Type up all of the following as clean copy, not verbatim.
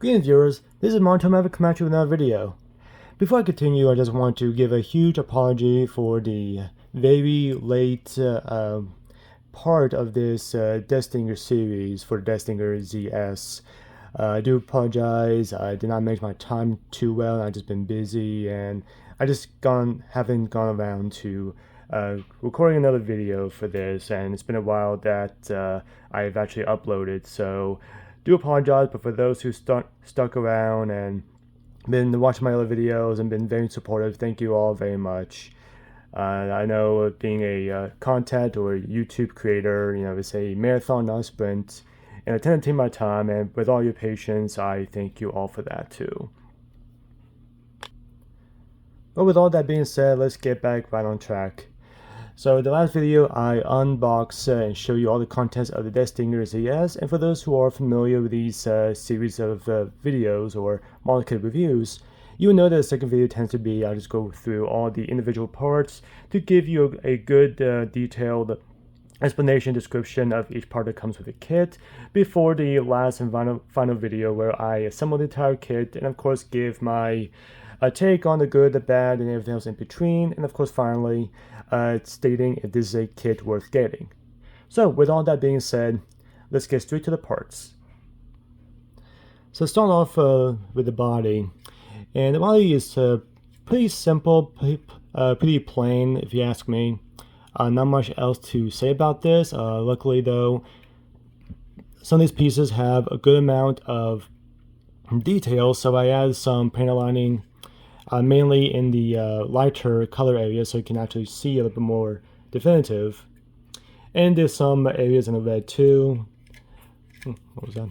Greetings viewers, this is Montom ever come at you with another video. Before I continue, I just want to give a huge apology for the very late part of this Destinger series for the Destinger ZS. I do apologize, I did not manage my time too well, I've just been busy and I just haven't gone around to recording another video for this, and it's been a while that I've actually uploaded, so do apologize. But for those who stuck around and been watching my other videos and been very supportive, thank you all very much. I know being a content or YouTube creator, it's a marathon, not a sprint, and I tend to take my time, and with all your patience, I thank you all for that too. But with all that being said, let's get back right on track. So in the last video, I unboxed and show you all the contents of the Destinger ZS, and for those who are familiar with these series of videos or model kit reviews, you will know that the second video tends to be I just go through all the individual parts to give you a good detailed explanation description of each part that comes with the kit before the last and final video where I assemble the entire kit and of course give my take on the good, the bad, and everything else in between, and of course finally stating if this is a kit worth getting. So with all that being said, let's get straight to the parts. So start off with the body, and the body is pretty simple, pretty plain if you ask me. Not much else to say about this. Luckily though, some of these pieces have a good amount of detail, so I added some paint lining mainly in the lighter color area so you can actually see a little bit more definitive. And there's some areas in the red too. What was that?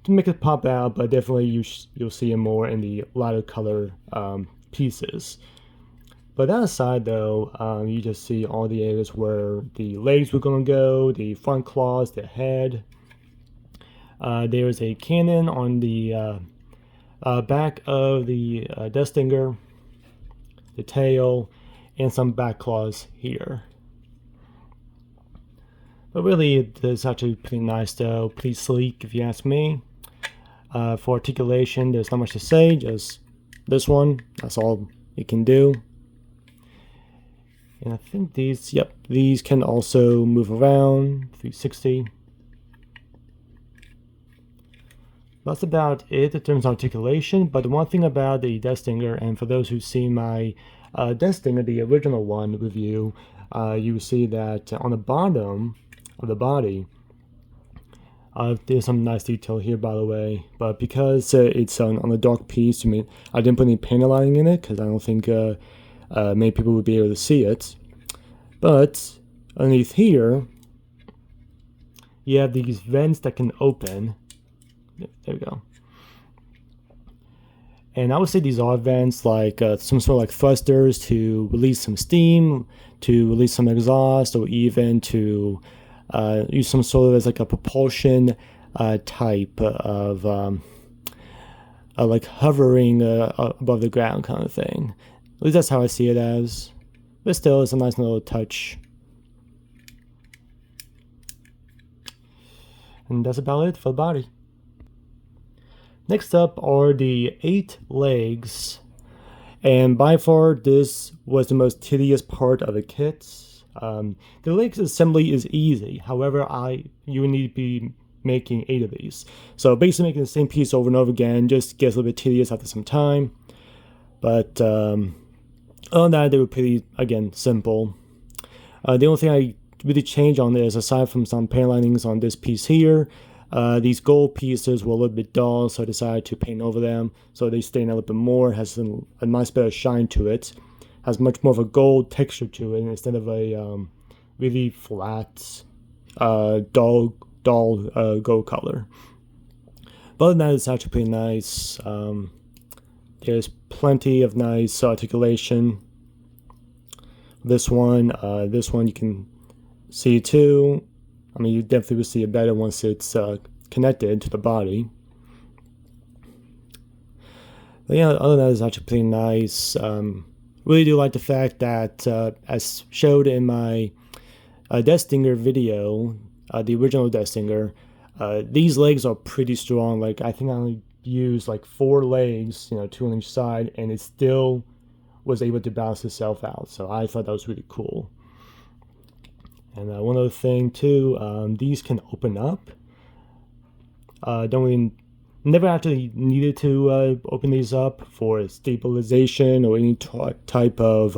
To make it pop out, but definitely you'll see it more in the lighter color pieces. But that aside though, you just see all the areas where the legs were going to go, the front claws, the head. There's a cannon on the back of the Destinger, the tail, and some back claws here. But really, it's actually pretty nice though, pretty sleek if you ask me. For articulation, there's not much to say, just this one, that's all you can do. And I think these can also move around, 360. That's about it in terms of articulation, but the one thing about the Destinger, and for those who've seen my Destinger, the original one review, you will see that on the bottom of the body, there's some nice detail here by the way, but because it's on a dark piece, I didn't put any paint lining in it because I don't think many people would be able to see it. But underneath here, you have these vents that can open. There we go. And I would say these are vents like some sort of like thrusters to release some steam, to release some exhaust, or even to use some sort of as like a propulsion type of like hovering above the ground kind of thing. At least that's how I see it as. But still, it's a nice little touch. And that's about it for the body. Next up are the 8 legs, and by far this was the most tedious part of the kit. The legs assembly is easy, however you need to be making 8 of these. So basically making the same piece over and over again just gets a little bit tedious after some time. But other than that, they were pretty, again, simple. The only thing I really changed on this, aside from some paint linings on this piece here, these gold pieces were a little bit dull, so I decided to paint over them so they stain a little bit more, has a nice bit of shine to it, has much more of a gold texture to it instead of a really flat, dull gold color. But other than that, it's actually pretty nice. There's plenty of nice articulation. This one you can see too. I mean, you definitely will see it better once it's connected to the body. But yeah, other than that, it's actually pretty nice. Really do like the fact that, as showed in my Destinger video, the original Destinger, These legs are pretty strong. Like I think I only used like 4 legs, 2 on each side, and it still was able to balance itself out. So I thought that was really cool. And one other thing too, these can open up. Don't really, never actually needed to open these up for stabilization or any type of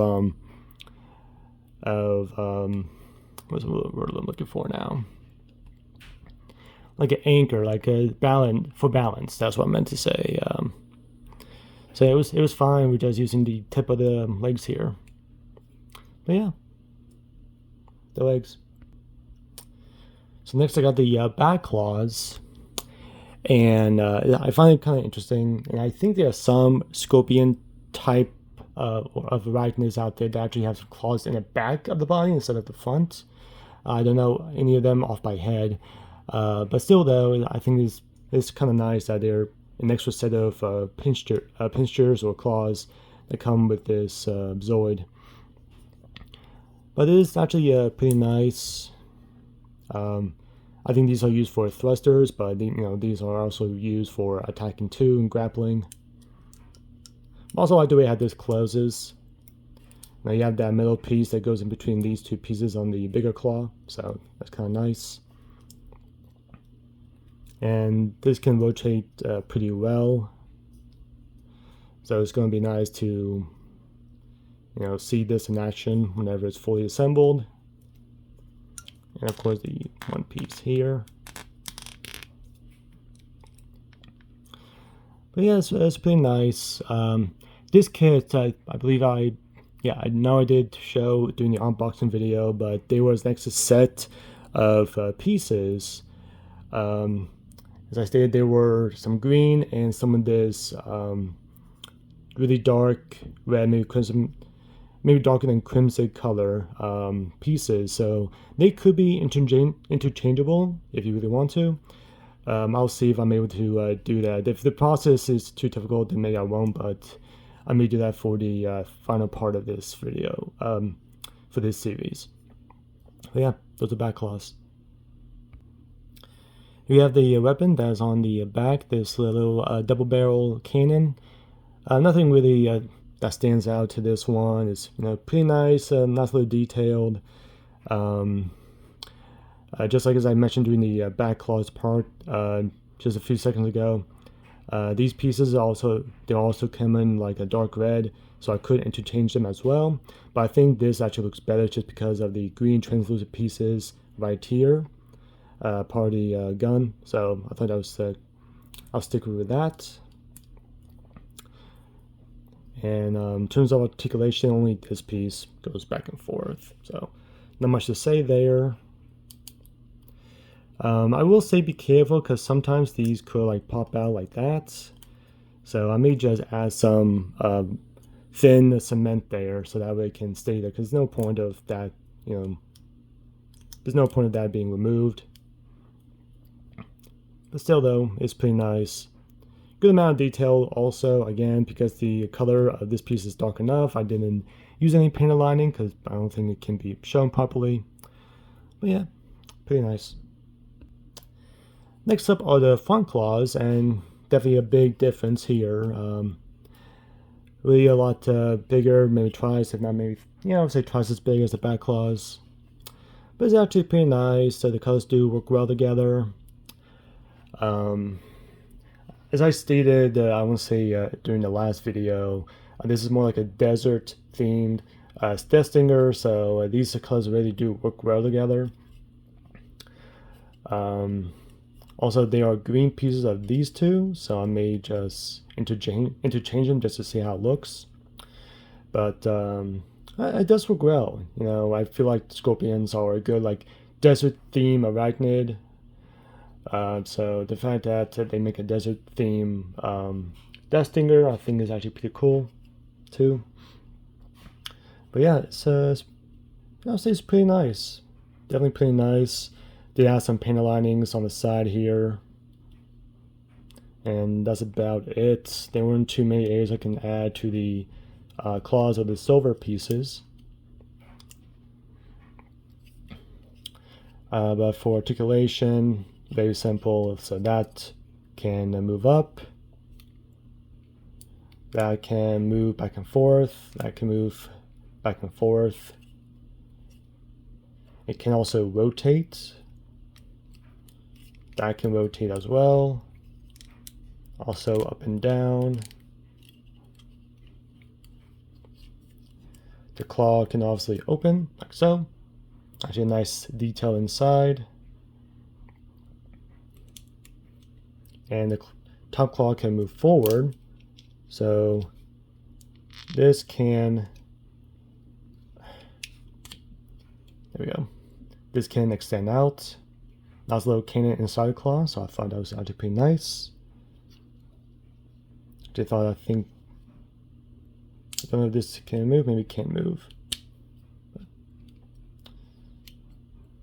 what's the word I'm looking for now? Like an anchor, like a balance for balance. That's what I meant to say. So it was fine with just using the tip of the legs here. But yeah, the legs. So next I got the back claws, and I find it kind of interesting. And I think there are some scorpion type of arachnids out there that actually have some claws in the back of the body instead of the front. I don't know any of them off by head, but still though, I think it's kind of nice that they're an extra set of pinchers or claws that come with this Zoid. But it is actually pretty nice. I think these are used for thrusters, but these are also used for attacking too and grappling. Also, I like the way how this closes. Now you have that middle piece that goes in between these 2 pieces on the bigger claw, so that's kind of nice. And this can rotate pretty well, so it's going to be nice to see this in action whenever it's fully assembled. And of course the one piece here. But yeah, it's pretty nice. This kit, I believe I know I did show during the unboxing video, but there was an extra set of pieces. As I stated, there were some green and some of this really dark red, maybe crimson, maybe darker than crimson color pieces. So they could be interchangeable if you really want to. I'll see if I'm able to do that. If the process is too difficult, then maybe I won't, but I may do that for the final part of this video, for this series. But yeah, those are back claws. You have the weapon that's on the back, this little double barrel cannon. Nothing really that stands out to this one. It's pretty nice, nicely detailed. Just like as I mentioned during the back claws part just a few seconds ago, these pieces also come in like a dark red, so I could interchange them as well. But I think this actually looks better just because of the green translucent pieces right here, part of the gun. So I thought I'll stick with that. And in terms of articulation, only this piece goes back and forth, so not much to say there. I will say be careful because sometimes these could like pop out like that, so I may just add some thin cement there so that way it can stay there, because there's no point of that, there's no point of that being removed. But still though, it's pretty nice. Good amount of detail also, again, because the color of this piece is dark enough. I didn't use any painted lining because I don't think it can be shown properly. But yeah, pretty nice. Next up are the front claws, and definitely a big difference here. Really a lot bigger, maybe twice, if not maybe, I would say twice as big as the back claws. But it's actually pretty nice. So the colors do work well together. As I stated, I want to say during the last video, this is more like a desert themed Death Stinger, so these colors really do work well together. Also, there are green pieces of these two, so I may just interchange them just to see how it looks. But it does work well. I feel like scorpions are a good like desert theme arachnid. So the fact that they make a desert theme Death Stinger, I think is actually pretty cool too. But yeah, I'll say it's pretty nice. Definitely pretty nice. They have some painted linings on the side here, and that's about it. There weren't too many areas I can add to the claws of the silver pieces. But for articulation, Very simple. So that can move up. That can move back and forth. That can move back and forth. It can also rotate. That can rotate as well. Also up and down. The claw can obviously open, like so. Actually a nice detail inside. And the top claw can move forward. So this can, there we go. This can extend out. Nice little cannon inside the claw, so I thought that was actually pretty nice. I don't know if this can move, maybe it can't move.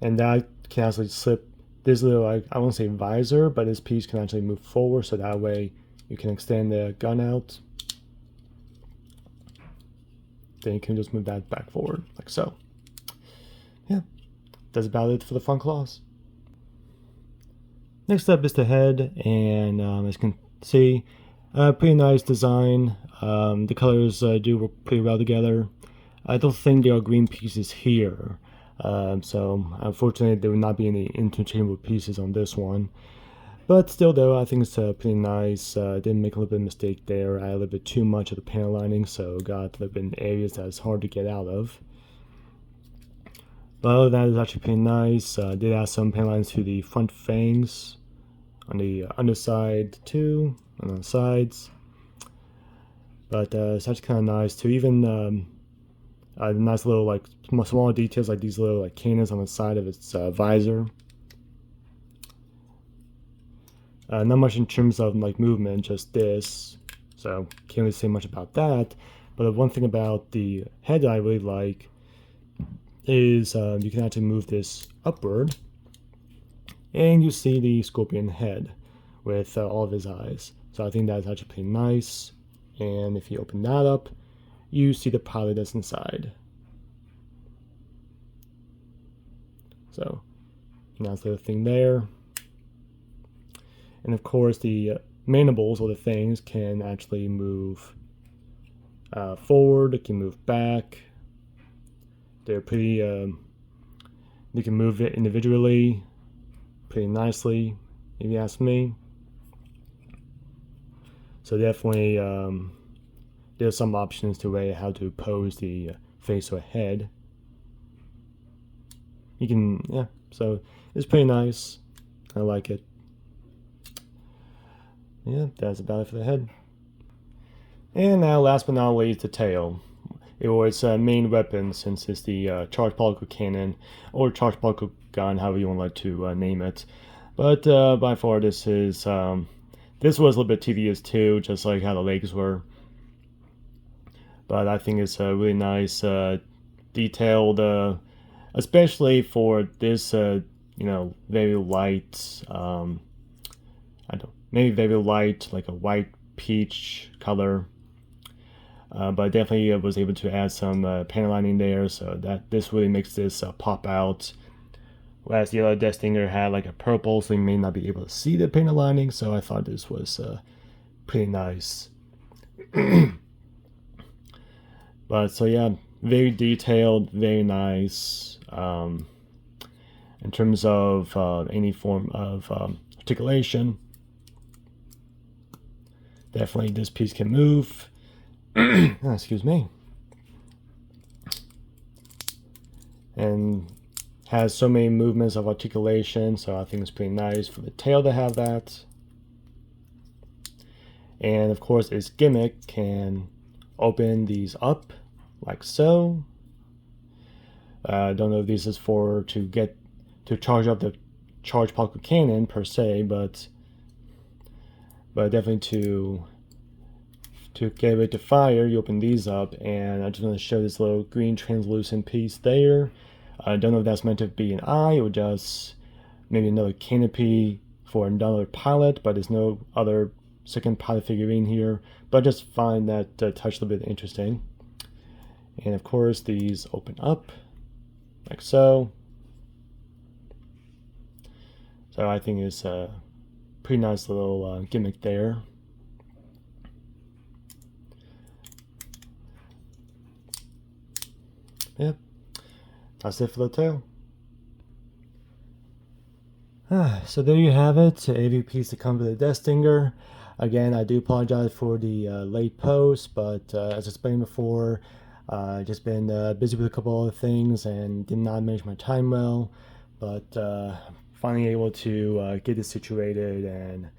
And that can actually slip this little, I won't say visor, but this piece can actually move forward, so that way you can extend the gun out. Then you can just move that back forward, like so. Yeah, that's about it for the front claws. Next up is the head, and as you can see, pretty nice design. The colors do work pretty well together. I don't think there are green pieces here, so unfortunately there will not be any interchangeable pieces on this one. But still though, I think it's pretty nice. Didn't make a little bit of mistake there. I had a little bit too much of the panel lining, so got a little bit in areas that's hard to get out of. But other than that, it's actually pretty nice. Did add some panel lines to the front fangs on the underside too, and on the sides. But it's actually kind of nice too. Even nice little like small details like these little like cannons on the side of its visor. Not much in terms of like movement, just this. So can't really say much about that. But the one thing about the head that I really like is you can actually move this upward, and you see the scorpion head with all of his eyes. So I think that's actually pretty nice. And if you open that up, you see the pilot that's inside. So nice little thing there. And of course the mandibles or the fangs can actually move forward, it can move back. They're pretty, they can move it individually pretty nicely, if you ask me. So definitely there's some options to how to pose the face or head. You can, yeah, so it's pretty nice. I like it. Yeah, that's about it for the head. And now, last but not least, the tail. It was main weapon, since it's the charged particle cannon or charged particle gun, however you want to name it. But by far, this was a little bit tedious too, just like how the legs were. But I think it's a really nice, detailed, especially for this, very light. Maybe very light, like a white peach color. But definitely was able to add some panel lining there, so that this really makes this pop out. Whereas the other Death Stinger had like a purple, so you may not be able to see the panel lining, so I thought this was pretty nice. But so yeah, very detailed, very nice. In terms of any form of articulation, definitely this piece can move. Excuse me. And has so many movements of articulation, so I think it's pretty nice for the tail to have that. And of course its gimmick can open these up like so. I don't know if this is to charge up the charged particle cannon per se, but definitely to get ready to fire, you open these up, and I just want to show this little green translucent piece there. I don't know if that's meant to be an eye or just maybe another canopy for another pilot, but there's no other second pilot figurine here. But I just find that touch a little bit interesting. And of course these open up like so. So So I think it's a pretty nice little gimmick there. Yep, that's it for the tail. So there you have it, every piece that comes with a desk stinger. Again, I do apologize for the late post, but as I explained before, just been busy with a couple other things and did not manage my time well. But finally able to get this situated and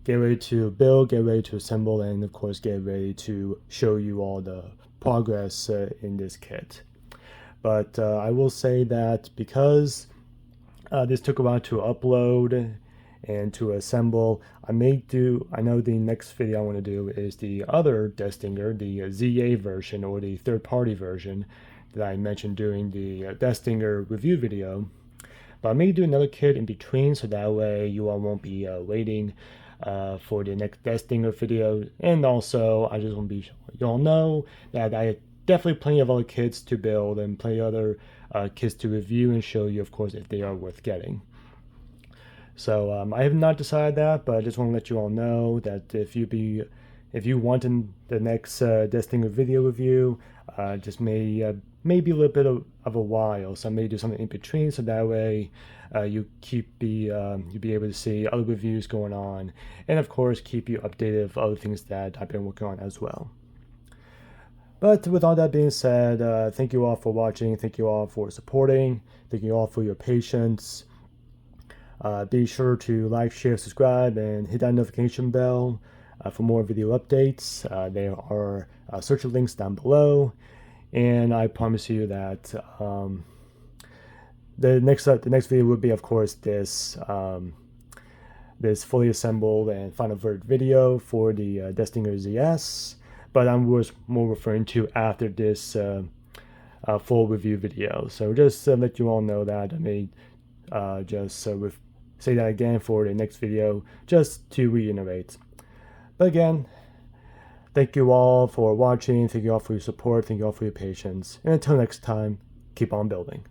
get ready to build, get ready to assemble, and of course get ready to show you all the progress in this kit. But I will say that because this took a while to upload and to assemble, I know the next video I want to do is the other desk stinger, the ZA version or the third-party version that I mentioned during the desk stinger review video. But I may do another kit in between, so that way you all won't be waiting for the next desk stinger video. And also, I just want to be you all know that I definitely plenty of other kits to build and plenty of other kits to review and show you, of course, if they are worth getting. So I have not decided that, but I just want to let you all know that if you want in the next desk stinger video review, just maybe a little bit of a while. So I may do something in between, so that way you'll be able to see other reviews going on, and of course keep you updated of other things that I've been working on as well. But with all that being said, thank you all for watching. Thank you all for supporting. Thank you all for your patience. Be sure to like, share, subscribe, and hit that notification bell for more video updates. There are search links down below, and I promise you that the next video will be, of course, this this fully assembled and final version video for the desk stinger ZS. But I was more referring to after this full review video. So just let you all know that I may just say that again for the next video, just to reiterate. But again, thank you all for watching. Thank you all for your support. Thank you all for your patience. And until next time, keep on building.